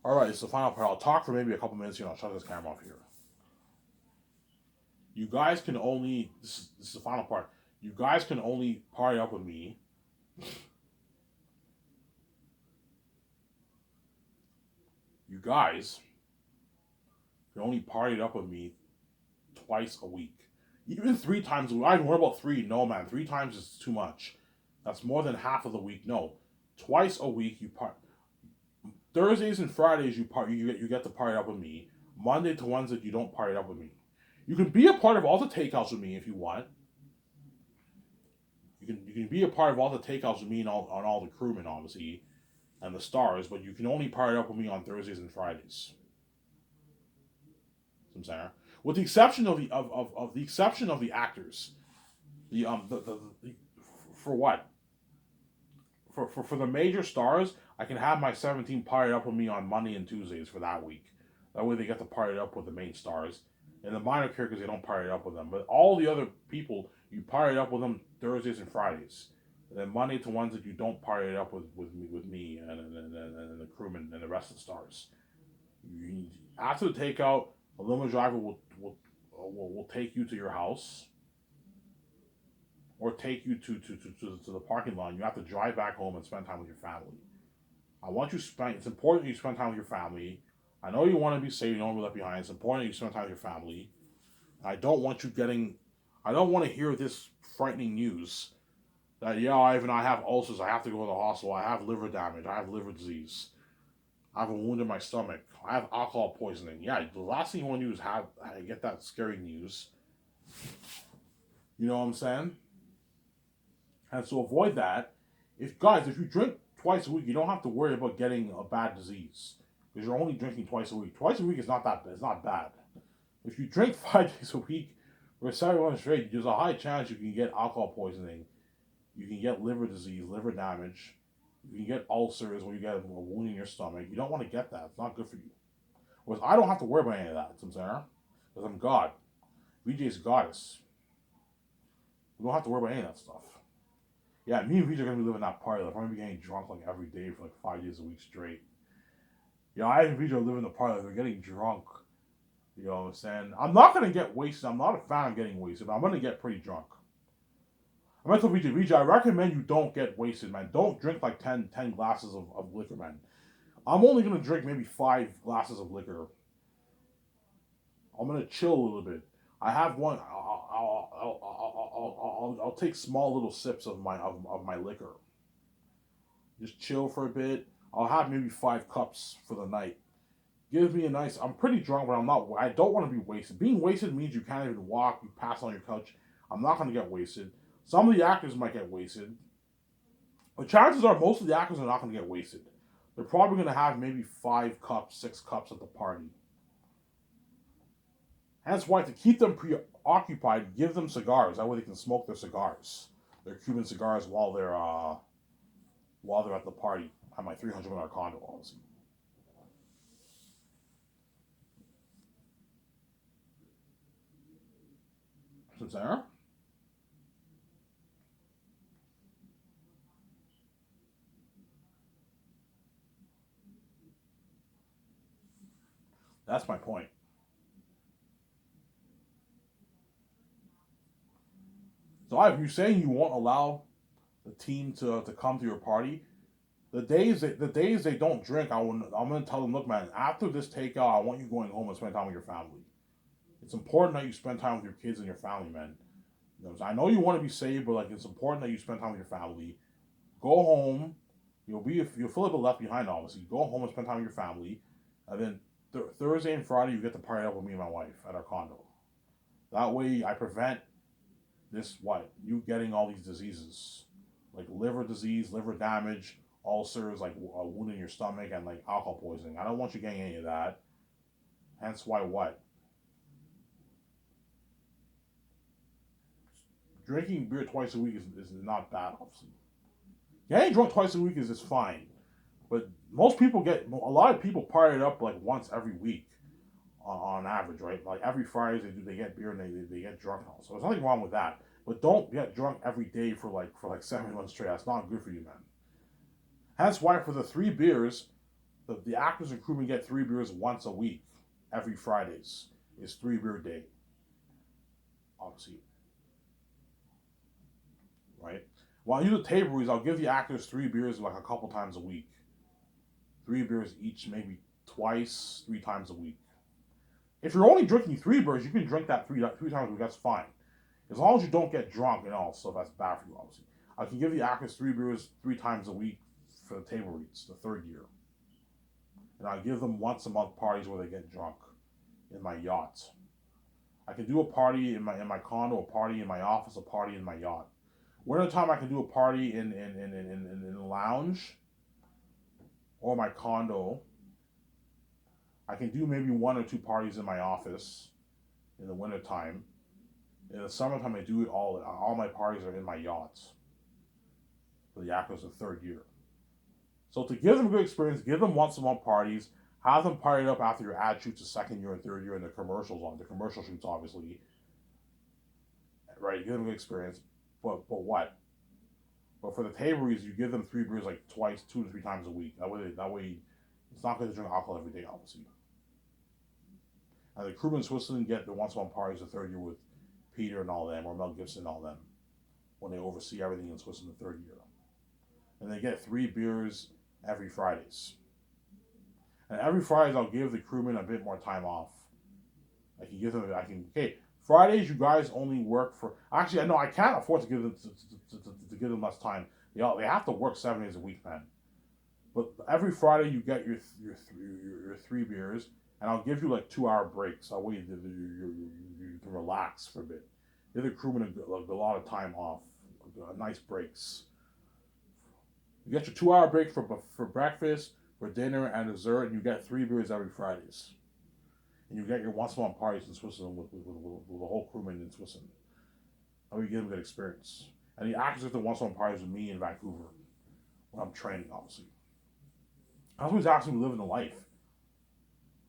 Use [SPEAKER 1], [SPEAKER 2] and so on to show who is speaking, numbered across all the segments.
[SPEAKER 1] All right, it's the final part. I'll talk for maybe a couple minutes here and I'll shut this camera off here. You guys can only, this is the final part. You guys can only party up with me. You guys can only party up with me twice a week. Even 3 times a week. I don't worry about three. No, man. 3 times is too much. That's more than half of the week. No. Twice a week you part. Thursdays and Fridays you get to party up with me. Monday to Wednesday you don't party up with me. You can be a part of all the takeouts with me if you want. You can be a part of all the takeouts with me and all the crewmen obviously and the stars, but you can only party up with me on Thursdays and Fridays. I'm saying, with the exception of the exception of the actors, the for what for the major stars, I can have my 17 party up with me on Monday and Tuesdays for that week. That way they get to party up with the main stars. And the minor characters, they don't party up with them. But all the other people, you party up with them Thursdays and Fridays. And then Monday to Wednesday, you don't party it up with me and the crewmen and the rest of the stars. After the takeout, a limo driver will take you to your house or take you to the parking lot. You have to drive back home and spend time with your family. I want you to spend. It's important you spend time with your family. I know you want to be safe. You don't want to be left behind. It's important you spend time with your family. I don't want you getting. I don't want to hear this frightening news that Ivan, I have ulcers. I have to go to the hospital. I have liver damage. I have liver disease. I have a wound in my stomach. I have alcohol poisoning. Yeah, the last thing you want to do is have get that scary news. You know what I'm saying? And so avoid that. If you drink twice a week, you don't have to worry about getting a bad disease because you're only drinking twice a week. Twice a week is not that. It's not bad. If you drink 5 days a week or 7 months straight, there's a high chance you can get alcohol poisoning. You can get liver disease, liver damage. You can get ulcers where you get a wound in your stomach. You don't want to get that. It's not good for you. Whereas I don't have to worry about any of that. Because I'm God. VJ is goddess. We don't have to worry about any of that stuff. Yeah, me and VJ are gonna be living that party life. I'm gonna be getting drunk like every day for like 5 days a week straight. Yeah, I and VJ are living the party life. We're getting drunk. You know what I'm saying? I'm not gonna get wasted. I'm not a fan of getting wasted, but I'm gonna get pretty drunk. I'm gonna tell VJ, I recommend you don't get wasted, man. Don't drink like 10 glasses of liquor, man. I'm only gonna drink maybe 5 glasses of liquor. I'm gonna chill a little bit. I have one. I'll take small little sips of my liquor. Just chill for a bit. I'll have maybe 5 cups for the night. Gives me a nice. I'm pretty drunk, but I'm not. I don't want to be wasted. Being wasted means you can't even walk. You pass on your couch. I'm not gonna get wasted. Some of the actors might get wasted, but chances are most of the actors are not gonna get wasted. They're probably gonna have maybe 5 cups, 6 cups at the party. Hence why to keep them preoccupied, give them cigars. That way they can smoke their cigars, their Cuban cigars while they're at the party at my $300 condo, obviously. Sarah? That's my point. So if you're saying you won't allow the team to come to your party, the days they don't drink, I'm gonna tell them, look, man, after this takeout, I want you going home and spend time with your family. It's important that you spend time with your kids and your family, man. You know, I know you want to be safe, but like it's important that you spend time with your family. Go home. You'll feel a bit left behind, obviously. Go home and spend time with your family, and then Thursday and Friday you get to party up with me and my wife at our condo. That way, I prevent this you getting all these diseases like liver disease, liver damage, ulcers, like a wound in your stomach, and like alcohol poisoning. I don't want you getting any of that. Hence why drinking beer twice a week is not bad, obviously. Getting drunk twice a week is fine, but most people a lot of people party it up like once every week on average, right? Like every Friday they get beer and they get drunk. So there's nothing wrong with that. But don't get drunk every day for like 7 months straight. That's not good for you, man. That's why for the 3 beers, The actors and crewmen get 3 beers once a week, every Fridays. It's 3 beer day, obviously, right? While I use the table reads, I'll give the actors 3 beers like a couple times a week. 3 beers each, maybe twice, 3 times a week. If you're only drinking 3 beers, you can drink that three times a week. That's fine, as long as you don't get drunk and all stuff. That's bad for you, obviously. I can give the actors 3 beers 3 times a week for the table reads, the third year, and I give them once a month parties where they get drunk in my yacht. I can do a party in my condo, a party in my office, a party in my yacht. Winter time, I can do a party in the lounge or my condo. I can do maybe 1 or 2 parties in my office in the winter time. In the summertime, I do it all my parties are in my yachts. For the actors, the third year. So to give them a good experience, give them once a month parties. Have them partied up after your ad shoots the second year and third year and the commercial shoots, obviously. Right, give them a good experience. But what? But for the table reads, you give them 3 beers like twice, 2 to 3 times a week. That way, it's not going to drink alcohol every day, obviously. And the crewmen in Switzerland get the once a month parties the third year with Peter and all them, or Mel Gibson and all them, when they oversee everything in Switzerland the third year. And they get 3 beers every Fridays. And every Fridays, I'll give the crewmen a bit more time off. Okay, Fridays, you guys only work for. Actually, I know I can't afford to give them to give them less time. They have to work 7 days a week, man. But every Friday, you get your 3 beers, and I'll give you like 2-hour breaks. That way, you can relax for a bit. Give the crewmen a lot of time off, nice breaks. You get your 2-hour break for breakfast, for dinner, and dessert, and you get 3 beers every Fridays. And you get your once a month parties in Switzerland with the whole crewman in Switzerland. That way you give them a good experience. And the actors get the once a month parties with me in Vancouver when I'm training, obviously. I always actually living the life.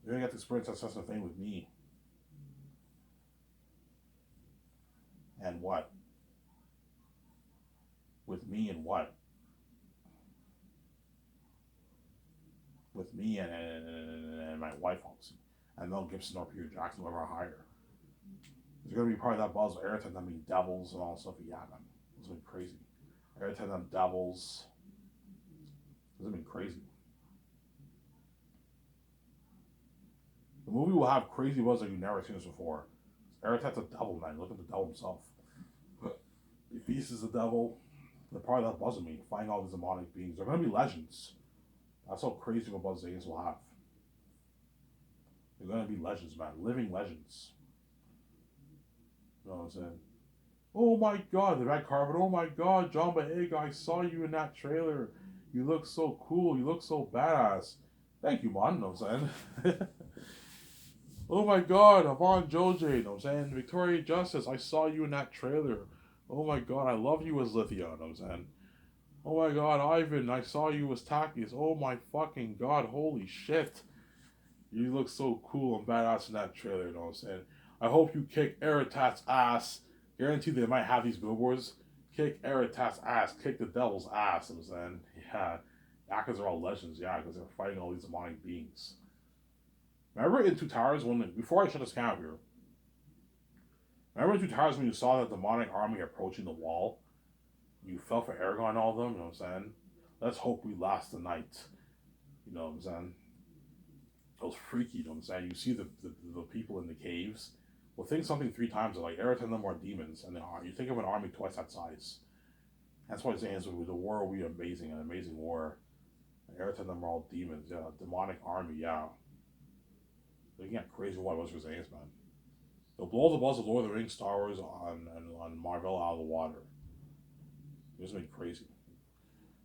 [SPEAKER 1] You're gonna get to experience that such a thing with me. And what? With me and what? With me and my wife, obviously. And Mel Gibson or Peter Jackson, whoever I hire. There's gonna be probably that buzz of airtime, devils and all that stuff. Yeah, man. It's gonna be crazy. Airtime, devils. It's gonna be crazy. The movie will have crazy buzz like you've never seen this before. Airtime's a devil, man. Look at the devil himself. He feasts the devil. They're probably that buzzing me, finding all these demonic beings. They're gonna be legends. That's how crazy of a buzz Zanes will have. They're gonna be legends, man. Living legends. You know what I'm saying? Oh my god, the red carpet. Oh my god, John Boyega, I saw you in that trailer. You look so cool. You look so badass. Thank you, man. You know what I'm saying? Oh my god, Yvonne Joje. You know what I'm saying? Victoria Justice, I saw you in that trailer. Oh my god, I love you as Lithia. You know what I'm saying? Oh my god, Ivan, I saw you as Takis. Oh my fucking god, holy shit. You look so cool and badass in that trailer, you know what I'm saying? I hope you kick Aratat's ass. Guaranteed they might have these billboards. Kick Aratat's ass. Kick the devil's ass, you know what I'm saying? Yeah. Actors are all legends, yeah, because they're fighting all these demonic beings. Remember in Two Towers, before I shut this camera here, remember in Two Towers when you saw that demonic army approaching the wall? You fell for Aragorn and all of them, you know what I'm saying? Let's hope we last the night. You know what I'm saying? It was freaky, you know what I'm saying? You see the people in the caves. Well, think something 3 times, like Eretz and them are demons, and you think of an army twice that size. That's why Zane's the war will be amazing, an amazing war. Eretz and them are all demons, yeah, demonic army, yeah. Looking at crazy what it was for Zane's, man. They'll blow the buzz of Lord of the Rings, Star Wars on Marvel out of the water. It just made crazy.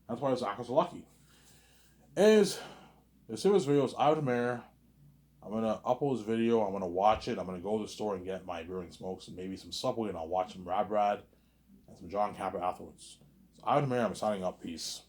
[SPEAKER 1] That's why those actors are lucky. Anyways, the series videos out of Mare. I'm gonna upload this video. I'm gonna watch it. I'm gonna go to the store and get my beer and smokes and maybe some Subway, and I'll watch some Rad and some John Kappa afterwards. So out of Mare, I'm signing up. Peace.